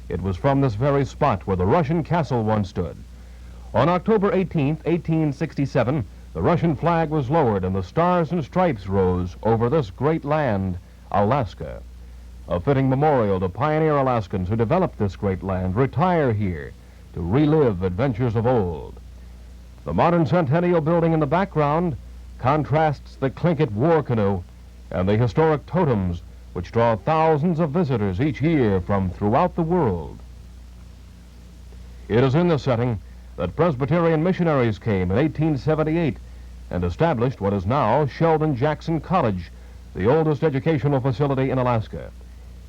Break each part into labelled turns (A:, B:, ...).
A: It was from this very spot where the Russian castle once stood. On October 18th, 1867, the Russian flag was lowered and the stars and stripes rose over this great land, Alaska. A fitting memorial to pioneer Alaskans who developed this great land retire here to relive adventures of old. The modern Centennial building in the background contrasts the Tlingit war canoe and the historic totems which draw thousands of visitors each year from throughout the world. It is in this setting that Presbyterian missionaries came in 1878 and established what is now Sheldon Jackson College, the oldest educational facility in Alaska.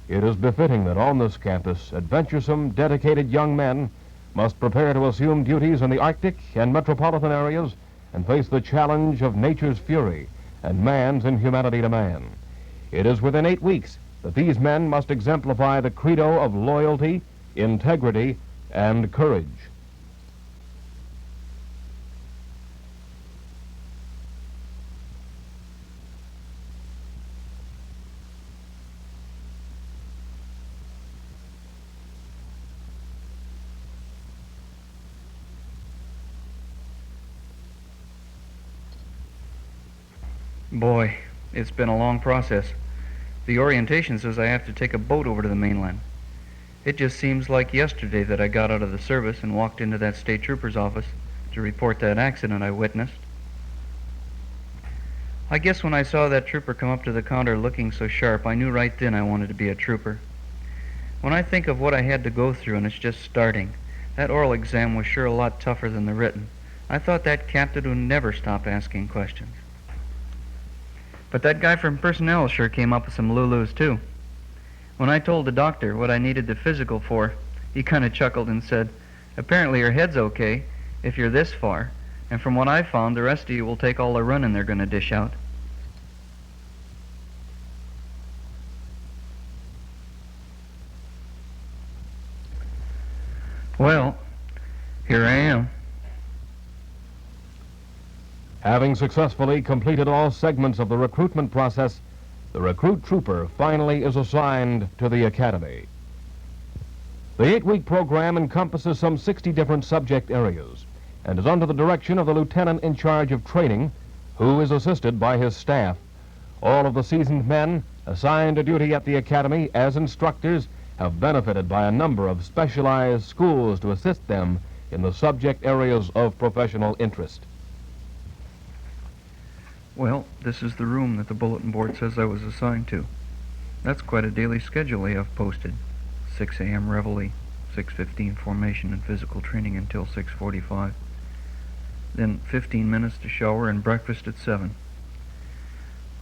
A: It is befitting that on this campus, adventuresome, dedicated young men must prepare to assume duties in the Arctic and metropolitan areas and face the challenge of nature's fury and man's inhumanity to man. It is within 8 weeks that these men must exemplify the credo of loyalty, integrity, and courage.
B: Boy, it's been a long process. The orientation says I have to take a boat over to the mainland. It just seems like yesterday that I got out of the service and walked into that state trooper's office to report that accident I witnessed. I guess when I saw that trooper come up to the counter looking so sharp, I knew right then I wanted to be a trooper. When I think of what I had to go through, and it's just starting, that oral exam was sure a lot tougher than the written. I thought that captain would never stop asking questions. But that guy from personnel sure came up with some Lulus, too. When I told the doctor what I needed the physical for, he kind of chuckled and said, "Apparently your head's okay if you're this far, and from what I found, the rest of you will take all the running they're going to dish out." Well, here I am.
A: Having successfully completed all segments of the recruitment process, the recruit trooper finally is assigned to the academy. The 8-week program encompasses some 60 different subject areas and is under the direction of the lieutenant in charge of training, who is assisted by his staff. All of the seasoned men assigned to duty at the academy as instructors have benefited by a number of specialized schools to assist them in the subject areas of professional interest.
B: Well, this is the room that the bulletin board says I was assigned to. That's quite a daily schedule they have posted. 6 a.m. reveille, 6:15 formation and physical training until 6:45. Then 15 minutes to shower and breakfast at 7.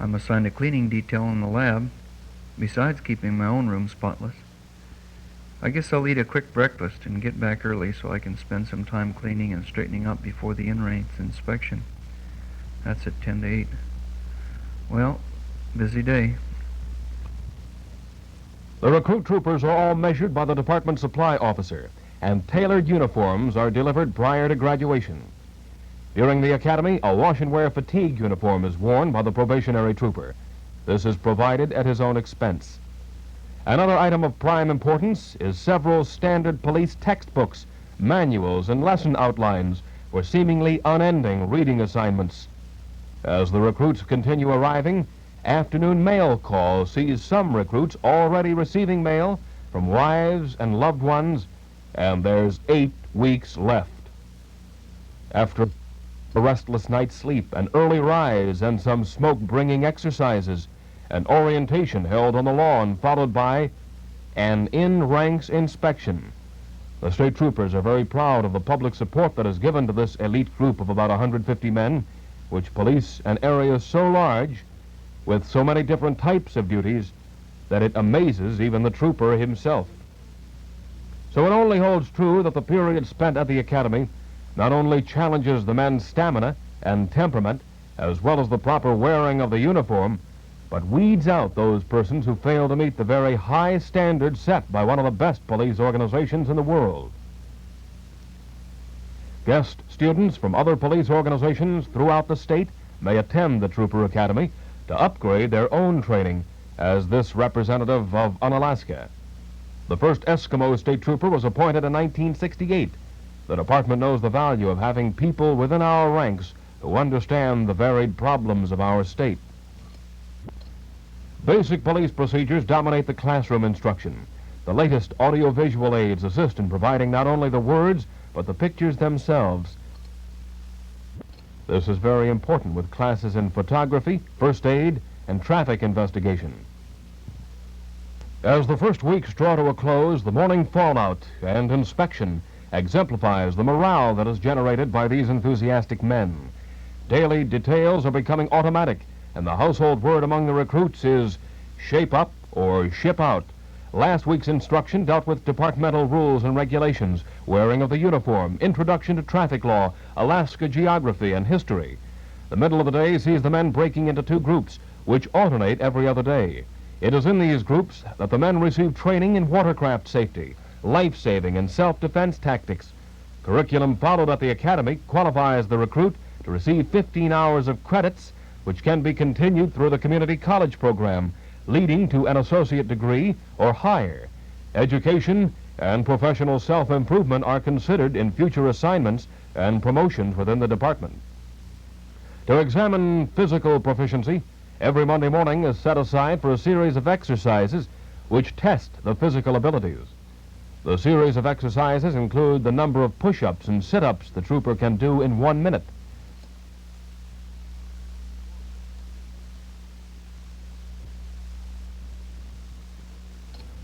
B: I'm assigned a cleaning detail in the lab, besides keeping my own room spotless. I guess I'll eat a quick breakfast and get back early so I can spend some time cleaning and straightening up before the inmates inspection. That's at 10 to 8. Well, busy day.
A: The recruit troopers are all measured by the department supply officer, and tailored uniforms are delivered prior to graduation. During the academy, a wash and wear fatigue uniform is worn by the probationary trooper. This is provided at his own expense. Another item of prime importance is several standard police textbooks, manuals, and lesson outlines for seemingly unending reading assignments. As the recruits continue arriving, afternoon mail call sees some recruits already receiving mail from wives and loved ones, and there's 8 weeks left. After a restless night's sleep, an early rise, and some smoke-bringing exercises, an orientation held on the lawn, followed by an in-ranks inspection. The state troopers are very proud of the public support that is given to this elite group of about 150 men, which police an area so large, with so many different types of duties, that it amazes even the trooper himself. So it only holds true that the period spent at the academy not only challenges the men's stamina and temperament, as well as the proper wearing of the uniform, but weeds out those persons who fail to meet the very high standards set by one of the best police organizations in the world. Guest students from other police organizations throughout the state may attend the Trooper Academy to upgrade their own training as this representative of Unalaska. The first Eskimo state trooper was appointed in 1968. The department knows the value of having people within our ranks who understand the varied problems of our state. Basic police procedures dominate the classroom instruction. The latest audiovisual aids assist in providing not only the words, but the pictures themselves. This is very important with classes in photography, first aid, and traffic investigation. As the first weeks draw to a close, the morning fallout and inspection exemplifies the morale that is generated by these enthusiastic men. Daily details are becoming automatic, and the household word among the recruits is shape up or ship out. Last week's instruction dealt with departmental rules and regulations, wearing of the uniform, introduction to traffic law, Alaska geography, and history. The middle of the day sees the men breaking into two groups, which alternate every other day. It is in these groups that the men receive training in watercraft safety, life-saving, and self-defense tactics. Curriculum followed at the academy qualifies the recruit to receive 15 hours of credits, which can be continued through the community college program, leading to an associate degree or higher. Education and professional self-improvement are considered in future assignments and promotions within the department. To examine physical proficiency, every Monday morning is set aside for a series of exercises which test the physical abilities. The series of exercises include the number of push-ups and sit-ups the trooper can do in 1 minute.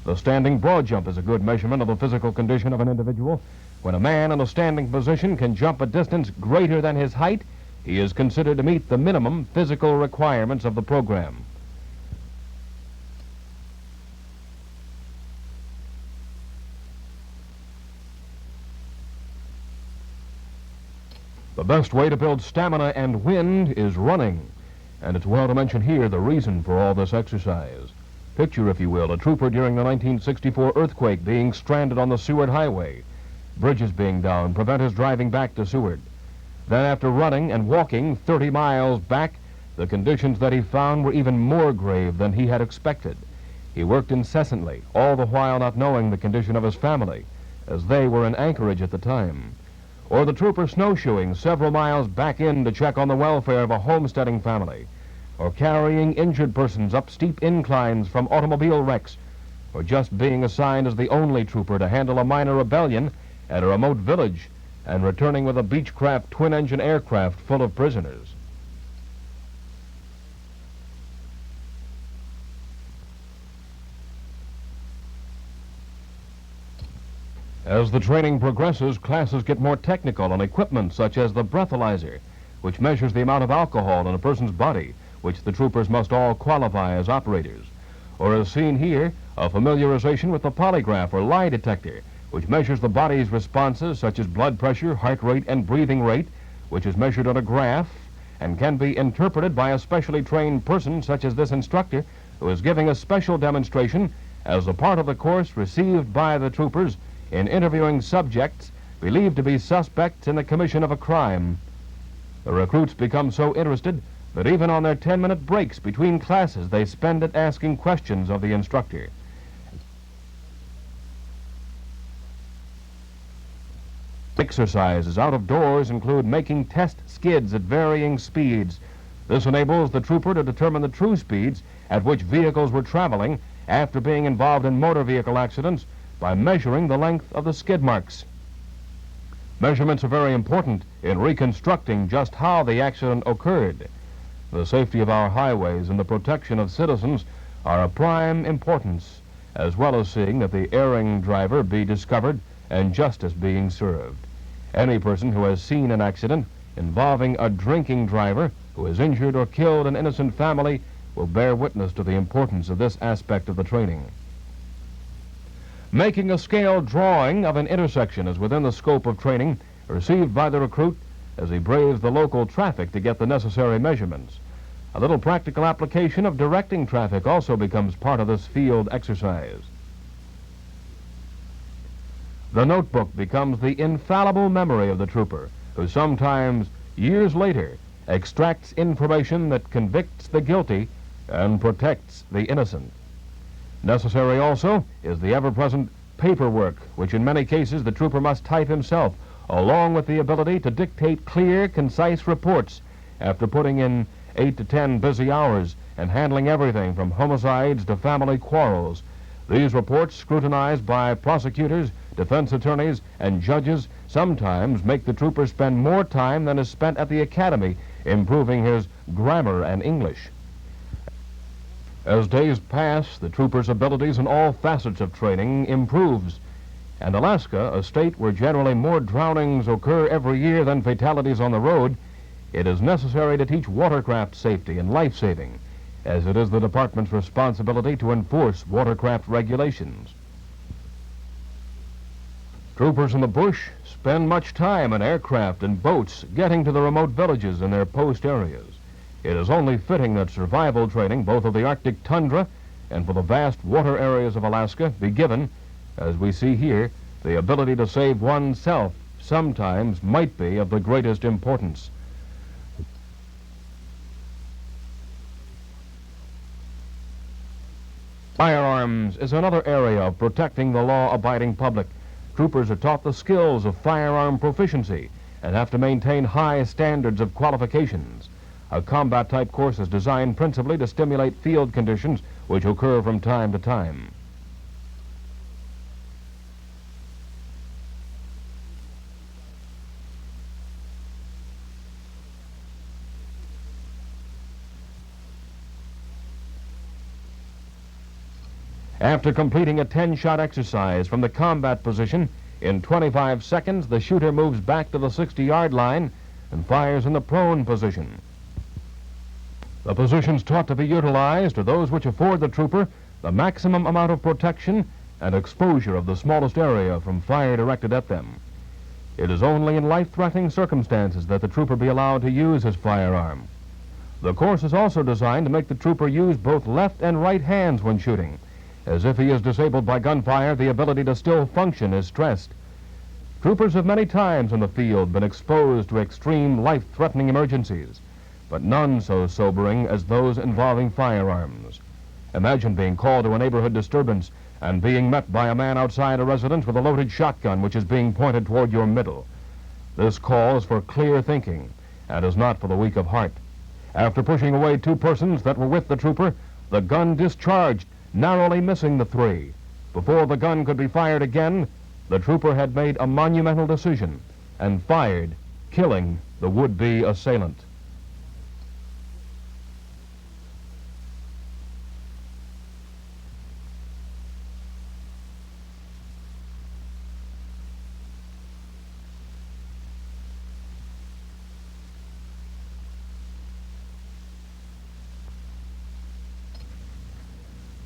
A: The standing broad jump is a good measurement of the physical condition of an individual. When a man in a standing position can jump a distance greater than his height, he is considered to meet the minimum physical requirements of the program. The best way to build stamina and wind is running, and it's well to mention here the reason for all this exercise. Picture, if you will, a trooper during the 1964 earthquake being stranded on the Seward Highway. Bridges being down prevent his driving back to Seward. Then after running and walking 30 miles back, the conditions that he found were even more grave than he had expected. He worked incessantly, all the while not knowing the condition of his family, as they were in Anchorage at the time. Or the trooper snowshoeing several miles back in to check on the welfare of a homesteading family, or carrying injured persons up steep inclines from automobile wrecks, or just being assigned as the only trooper to handle a minor rebellion at a remote village and returning with a Beechcraft twin-engine aircraft full of prisoners. As the training progresses, classes get more technical on equipment such as the breathalyzer, which measures the amount of alcohol in a person's body, which the troopers must all qualify as operators. Or as seen here, a familiarization with the polygraph or lie detector, which measures the body's responses such as blood pressure, heart rate, and breathing rate, which is measured on a graph and can be interpreted by a specially trained person such as this instructor, who is giving a special demonstration as a part of the course received by the troopers in interviewing subjects believed to be suspects in the commission of a crime. The recruits become so interested that even on their 10-minute breaks between classes, they spend it asking questions of the instructor. Exercises out of doors include making test skids at varying speeds. This enables the trooper to determine the true speeds at which vehicles were traveling after being involved in motor vehicle accidents by measuring the length of the skid marks. Measurements are very important in reconstructing just how the accident occurred. The safety of our highways and the protection of citizens are of prime importance, as well as seeing that the erring driver be discovered and justice being served. Any person who has seen an accident involving a drinking driver who has injured or killed an innocent family will bear witness to the importance of this aspect of the training. Making a scale drawing of an intersection is within the scope of training received by the recruit as he braves the local traffic to get the necessary measurements. A little practical application of directing traffic also becomes part of this field exercise. The notebook becomes the infallible memory of the trooper, who sometimes, years later, extracts information that convicts the guilty and protects the innocent. Necessary also is the ever-present paperwork, which in many cases the trooper must type himself, along with the ability to dictate clear, concise reports after putting in 8 to 10 busy hours and handling everything from homicides to family quarrels. These reports, scrutinized by prosecutors, defense attorneys, and judges, sometimes make the trooper spend more time than is spent at the academy improving his grammar and English. As days pass, the trooper's abilities in all facets of training improves. And Alaska, a state where generally more drownings occur every year than fatalities on the road, it is necessary to teach watercraft safety and life-saving, as it is the department's responsibility to enforce watercraft regulations. Troopers in the bush spend much time in aircraft and boats getting to the remote villages in their post areas. It is only fitting that survival training, both of the Arctic tundra and for the vast water areas of Alaska, be given. As we see here, the ability to save oneself sometimes might be of the greatest importance. Firearms is another area of protecting the law-abiding public. Troopers are taught the skills of firearm proficiency and have to maintain high standards of qualifications. A combat-type course is designed principally to stimulate field conditions which occur from time to time. After completing a 10-shot exercise from the combat position, in 25 seconds the shooter moves back to the 60-yard line and fires in the prone position. The positions taught to be utilized are those which afford the trooper the maximum amount of protection and exposure of the smallest area from fire directed at them. It is only in life-threatening circumstances that the trooper be allowed to use his firearm. The course is also designed to make the trooper use both left and right hands when shooting, as if he is disabled by gunfire, the ability to still function is stressed. Troopers have many times in the field been exposed to extreme life-threatening emergencies, but none so sobering as those involving firearms. Imagine being called to a neighborhood disturbance and being met by a man outside a residence with a loaded shotgun which is being pointed toward your middle. This calls for clear thinking and is not for the weak of heart. After pushing away 2 persons that were with the trooper, the gun discharged, narrowly missing the 3. Before the gun could be fired again, the trooper had made a monumental decision and fired, killing the would-be assailant.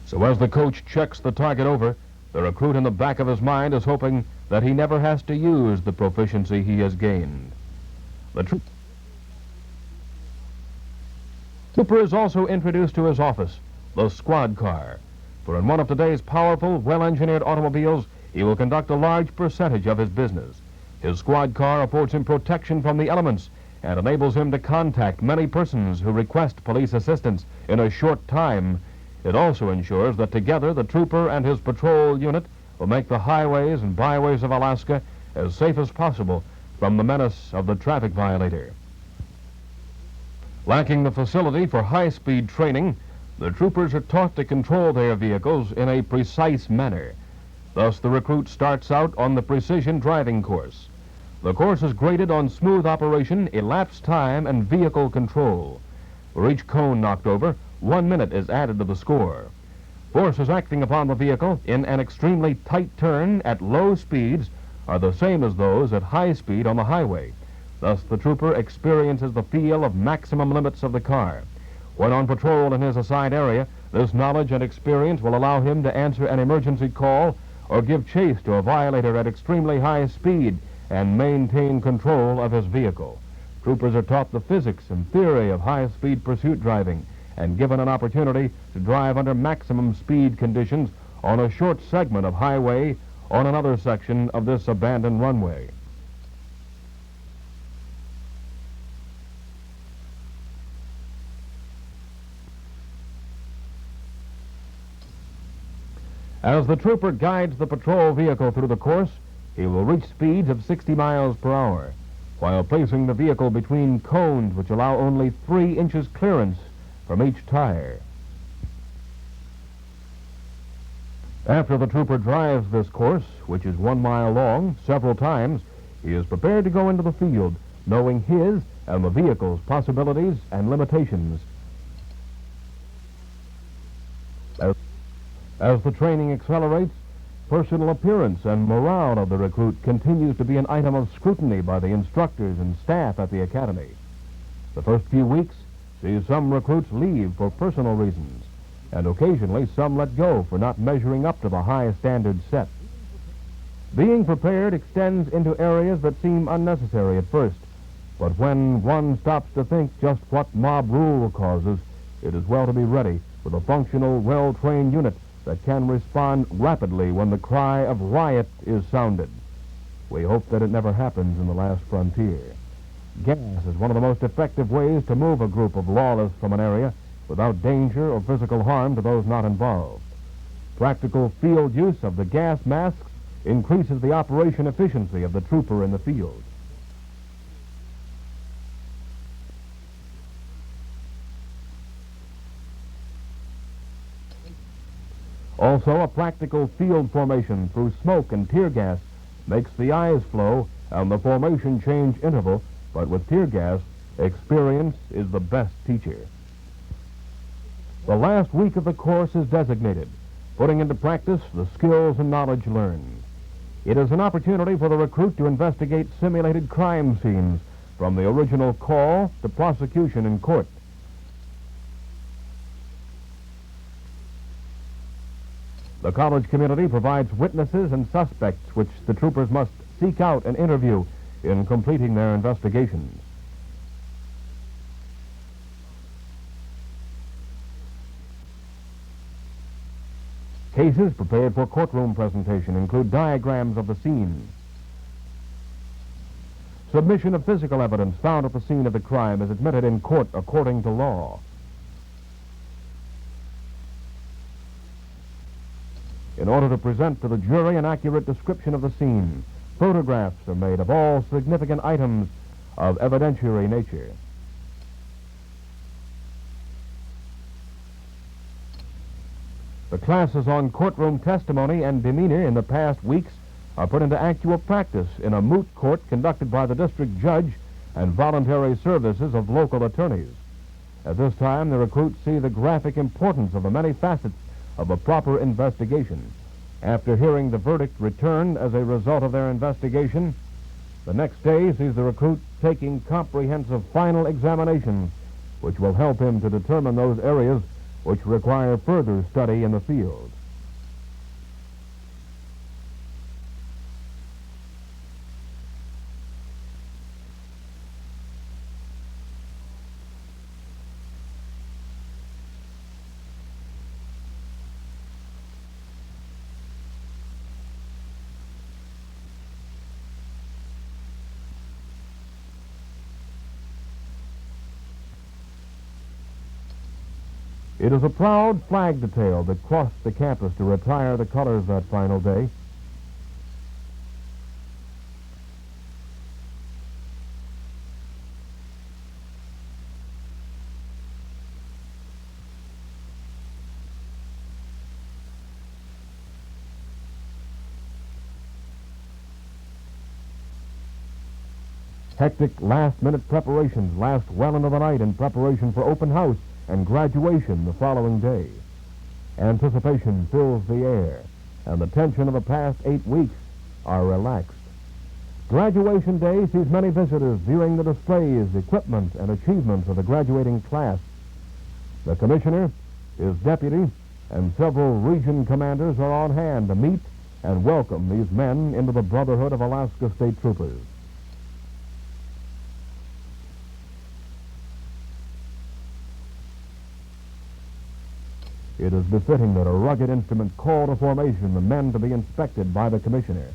A: So as the coach checks the target over, the recruit in the back of his mind is hoping that he never has to use the proficiency he has gained. The trooper is also introduced to his office, the squad car. For in one of today's powerful, well-engineered automobiles, he will conduct a large percentage of his business. His squad car affords him protection from the elements and enables him to contact many persons who request police assistance in a short time. It also ensures that together the trooper and his patrol unit will make the highways and byways of Alaska as safe as possible from the menace of the traffic violator. Lacking the facility for high-speed training, the troopers are taught to control their vehicles in a precise manner. Thus, the recruit starts out on the precision driving course. The course is graded on smooth operation, elapsed time, and vehicle control. For each cone knocked over, 1 minute is added to the score. Forces acting upon the vehicle in an extremely tight turn at low speeds are the same as those at high speed on the highway. Thus, the trooper experiences the feel of maximum limits of the car. When on patrol in his assigned area, this knowledge and experience will allow him to answer an emergency call or give chase to a violator at extremely high speed and maintain control of his vehicle. Troopers are taught the physics and theory of high-speed pursuit driving and given an opportunity to drive under maximum speed conditions on a short segment of highway on another section of this abandoned runway. As the trooper guides the patrol vehicle through the course, he will reach speeds of 60 miles per hour, while placing the vehicle between cones which allow only 3 inches clearance from each tire. After the trooper drives this course, which is 1 mile long, several times, he is prepared to go into the field, knowing his and the vehicle's possibilities and limitations. As the training accelerates, personal appearance and morale of the recruit continues to be an item of scrutiny by the instructors and staff at the academy. The first few weeks see some recruits leave for personal reasons, and occasionally some let go for not measuring up to the high standards set. Being prepared extends into areas that seem unnecessary at first, but when one stops to think just what mob rule causes, it is well to be ready with a functional, well-trained unit that can respond rapidly when the cry of riot is sounded. We hope that it never happens in the last frontier. Gas is one of the most effective ways to move a group of lawless from an area without danger or physical harm to those not involved. Practical field use of the gas masks increases the operation efficiency of the trooper in the field. Also, a practical field formation through smoke and tear gas makes the eyes flow and the formation change interval, but with tear gas, experience is the best teacher. The last week of the course is designated, putting into practice the skills and knowledge learned. It is an opportunity for the recruit to investigate simulated crime scenes from the original call to prosecution in court. The college community provides witnesses and suspects which the troopers must seek out and interview in completing their investigations. Cases prepared for courtroom presentation include diagrams of the scene. Submission of physical evidence found at the scene of the crime is admitted in court according to law. In order to present to the jury an accurate description of the scene, photographs are made of all significant items of evidentiary nature. The classes on courtroom testimony and demeanor in the past weeks are put into actual practice in a moot court conducted by the district judge and voluntary services of local attorneys. At this time, the recruits see the graphic importance of the many facets of a proper investigation. After hearing the verdict returned as a result of their investigation, the next day sees the recruit taking comprehensive final examinations, which will help him to determine those areas which require further study in the field. It is a proud flag detail that crossed the campus to retire the colors that final day. Hectic last-minute preparations last well into the night in preparation for open house and graduation the following day. Anticipation fills the air, and the tension of the past 8 weeks are relaxed. Graduation day sees many visitors viewing the displays, equipment, and achievements of the graduating class. The commissioner, his deputy, and several region commanders are on hand to meet and welcome these men into the Brotherhood of Alaska State Troopers. It is befitting that a rugged instrument call to formation the men to be inspected by the commissioner.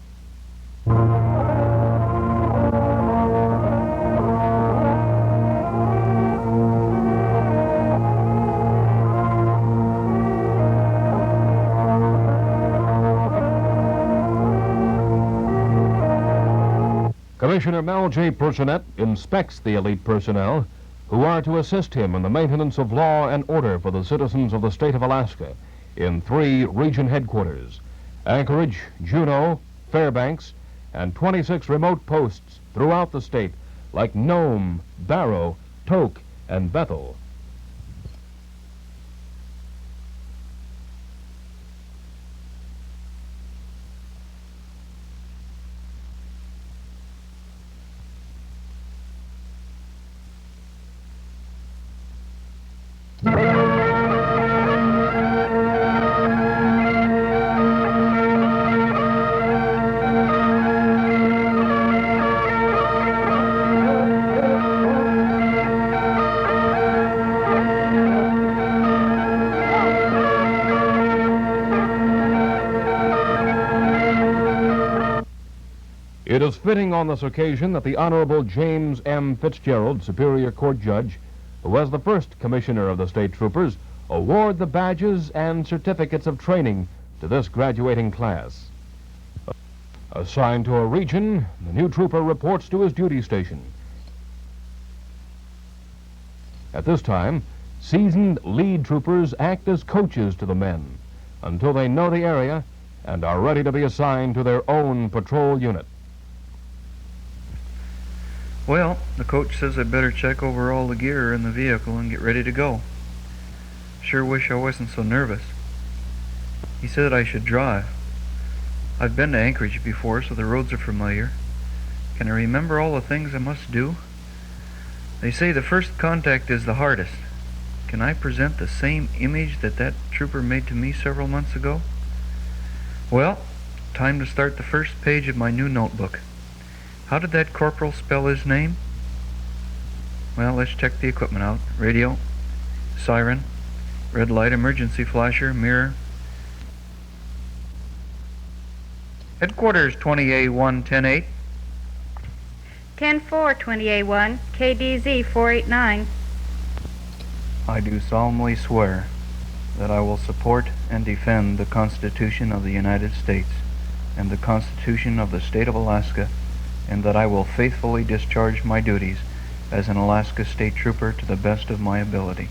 A: Commissioner Mel J. Personette inspects the elite personnel who are to assist him in the maintenance of law and order for the citizens of the state of Alaska in 3 region headquarters: Anchorage, Juneau, Fairbanks, and 26 remote posts throughout the state like Nome, Barrow, Tok, and Bethel. It is fitting on this occasion that the Honorable James M. Fitzgerald, Superior Court Judge, who was the first Commissioner of the State Troopers, award the badges and certificates of training to this graduating class. Assigned to a region, the new trooper reports to his duty station. At this time, seasoned lead troopers act as coaches to the men until they know the area and are ready to be assigned to their own patrol unit.
B: Well, the coach says I better check over all the gear in the vehicle and get ready to go. Sure wish I wasn't so nervous. He said I should drive. I've been to Anchorage before, so the roads are familiar. Can I remember all the things I must do? They say the first contact is the hardest. Can I present the same image that trooper made to me several months ago? Well, time to start the first page of my new notebook. How did that corporal spell his name? Well, let's check the equipment out. Radio, siren, red light, emergency flasher, mirror. Headquarters 20A1 108.
C: 10-4, 20A1, KDZ 489.
B: I do solemnly swear that I will support and defend the Constitution of the United States and the Constitution of the State of Alaska, and that I will faithfully discharge my duties as an Alaska State Trooper to the best of my ability.